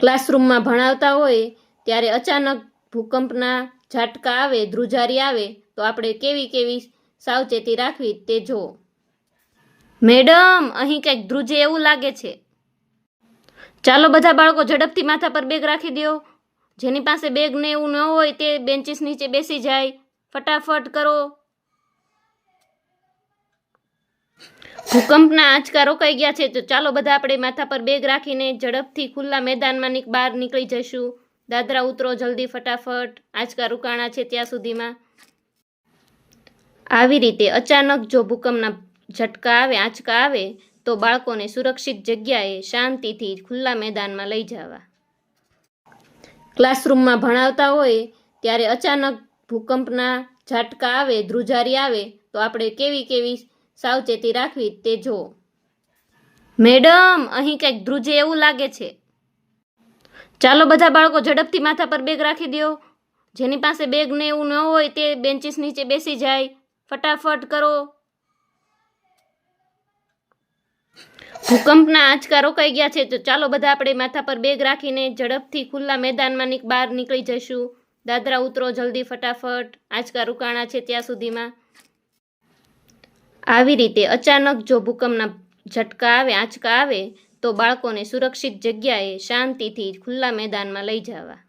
ક્લાસરૂમમાં ભણાવતા હોય ત્યારે અચાનક ભૂકંપના ઝાટકા આવે, ધ્રુજારી આવે તો આપણે કેવી કેવી સાવચેતી રાખવી તે જુઓ. મેડમ, અહીં કંઈક ધ્રુજે એવું લાગે છે. ચાલો બધા બાળકો ઝડપથી માથા પર બેગ રાખી દો. જેની પાસે બેગ ને એવું ન હોય તે બેન્ચીસ નીચે બેસી જાય. ફટાફટ કરો. ભૂકંપના આંચકા રોકાઈ ગયા છે તો ચાલો બધા આપણે માથા પર બેગ રાખીને ઝડપથી ખુલ્લા મેદાનમાં બહાર નીકળી જઈશું. દાદરા ઉતરો જલ્દી, ફટાફટ. આંચકા રોકાણા છે ત્યાં સુધીમાં. આવી રીતે અચાનક જો ભૂકંપના ઝટકા આવે, આંચકા આવે તો બાળકોને સુરક્ષિત જગ્યાએ શાંતિથી ખુલ્લા મેદાનમાં લઈ જવા. ક્લાસરૂમમાં ભણાવતા હોય ત્યારે અચાનક ભૂકંપના ઝાટકા આવે, ધ્રુજારી આવે તો આપણે કેવી કેવી સાવચેતી રાખવી તે જુઓ. મેડમ, અહીં કંઈક ધ્રુજે એવું લાગે છે. ચાલો બધા બાળકો ઝડપથી માથા પર બેગ રાખી દો. જેની પાસે બેગ ને એવું ન હોય તે બેન્ચીસ નીચે બેસી જાય. ફટાફટ કરો. ભૂકંપના આંચકા રોકાઈ ગયા છે તો ચાલો બધા આપણે માથા પર બેગ રાખીને ઝડપથી ખુલ્લા મેદાનમાં બહાર નીકળી જઈશું. દાદરા ઉતરો જલ્દી, ફટાફટ. આંચકા રોકાણા છે ત્યાં સુધીમાં. આવી રીતે અચાનક જો ભૂકંપના ઝટકા આવે, આંચકા આવે તો બાળકોને સુરક્ષિત જગ્યાએ શાંતિથી ખુલ્લા મેદાનમાં લઈ જવા.